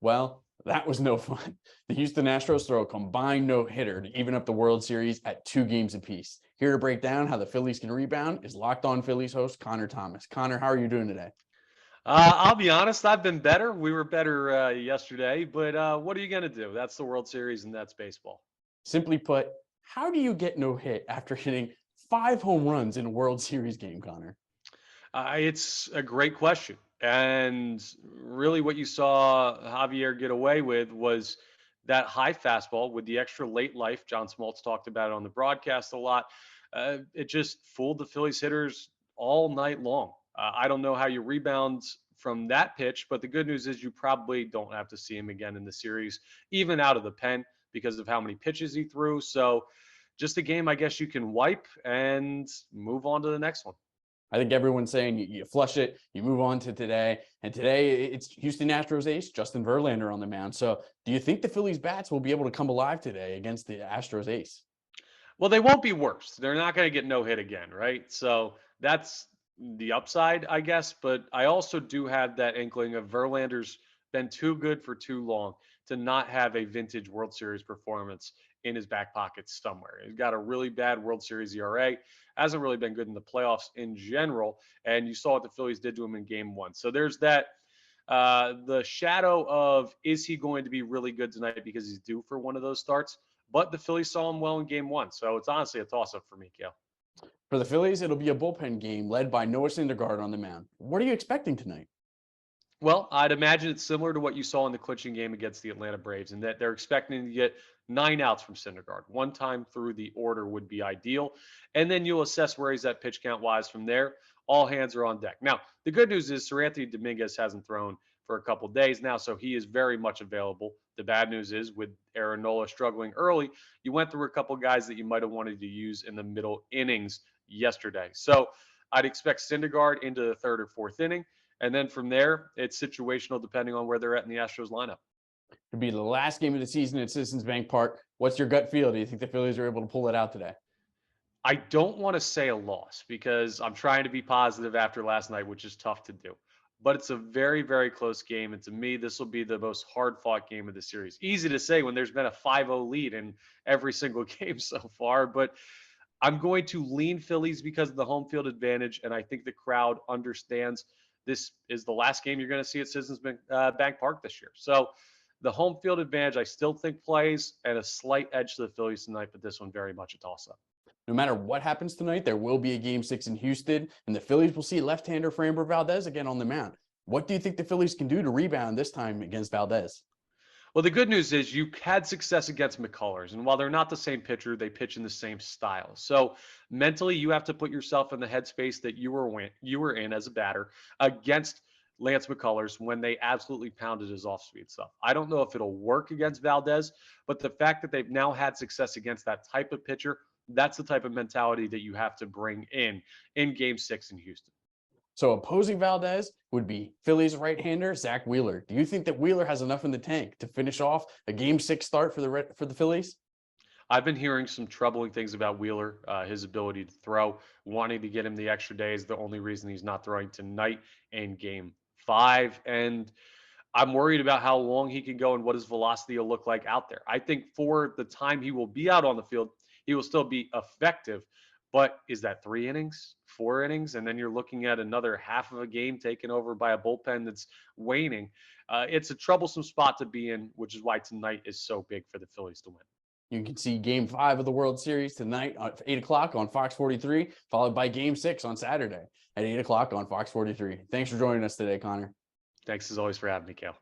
Well, that was no fun. The Houston Astros throw a combined no-hitter to even up the World Series at 2 games apiece. Here to break down how the Phillies can rebound is Locked On Phillies host Connor Thomas. Connor, how are you doing today? I'll be honest, I've been better. We were better yesterday, but what are you going to do? That's the World Series and that's baseball. Simply put, how do you get no hit after hitting 5 home runs in a World Series game, Connor? It's a great question. And really, what you saw Javier get away with was that high fastball with the extra late life. John Smoltz talked about it on the broadcast a lot. It just fooled the Phillies hitters all night long. I don't know how you rebound from that pitch, but the good news is you probably don't have to see him again in the series, even out of the pen, because of how many pitches he threw. So, just a game I guess you can wipe and move on to the next one. I think everyone's saying you flush it, you move on to today. And today it's Houston Astros ace, Justin Verlander on the mound. So do you think the Phillies bats will be able to come alive today against the Astros ace? Well, they won't be worse. They're not going to get no hit again, right? So that's the upside, I guess. But I also do have that inkling of Verlander's been too good for too long to not have a vintage World Series performance in his back pocket somewhere. He's got a really bad World Series ERA, hasn't really been good in the playoffs in general. And you saw what the Phillies did to him in game one. So there's that. The shadow of is he going to be really good tonight because he's due for one of those starts? But the Phillies saw him well in game one. So it's honestly a toss up for me, Kale. For the Phillies, it'll be a bullpen game led by Noah Syndergaard on the mound. What are you expecting tonight? Well, I'd imagine it's similar to what you saw in the clinching game against the Atlanta Braves, in that they're expecting to get 9 outs from Syndergaard. One time through the order would be ideal. And then you'll assess where he's at pitch count wise from there. All hands are on deck. Now, the good news is Sir Anthony Dominguez hasn't thrown for a couple days now, so he is very much available. The bad news is with Aaron Nola struggling early, you went through a couple guys that you might have wanted to use in the middle innings yesterday. So I'd expect Syndergaard into the third or fourth inning. And then from there, it's situational depending on where they're at in the Astros lineup. It'll be the last game of the season at Citizens Bank Park. What's your gut feel? Do you think the Phillies are able to pull it out today? I don't want to say a loss because I'm trying to be positive after last night, which is tough to do. But it's a very, very close game. And to me, this will be the most hard fought game of the series. Easy to say when there's been a 5-0 lead in every single game so far. But I'm going to lean Phillies because of the home field advantage. And I think the crowd understands this is the last game you're going to see at Citizens Bank Park this year. So the home field advantage, I still think plays, and a slight edge to the Phillies tonight, but this one very much a toss-up. No matter what happens tonight, there will be a Game 6 in Houston, and the Phillies will see left-hander Framber Valdez again on the mound. What do you think the Phillies can do to rebound this time against Valdez? Well, the good news is you had success against McCullers, and while they're not the same pitcher, they pitch in the same style. So mentally, you have to put yourself in the headspace that you were in as a batter against Lance McCullers when they absolutely pounded his off-speed stuff. I don't know if it'll work against Valdez, but the fact that they've now had success against that type of pitcher, that's the type of mentality that you have to bring in Game 6 in Houston. So opposing Valdez would be Phillies right-hander Zach Wheeler. Do you think that Wheeler has enough in the tank to finish off a Game 6 start for the Phillies? I've been hearing some troubling things about Wheeler, his ability to throw, wanting to get him the extra day is the only reason he's not throwing tonight in Game 5. And I'm worried about how long he can go and what his velocity will look like out there. I think for the time he will be out on the field, he will still be effective. But is that 3 innings, 4 innings? And then you're looking at another half of a game taken over by a bullpen that's waning. It's a troublesome spot to be in, which is why tonight is so big for the Phillies to win. You can see Game 5 of the World Series tonight at 8 o'clock on Fox 43, followed by Game 6 on Saturday at 8 o'clock on Fox 43. Thanks for joining us today, Connor. Thanks as always for having me, Cal.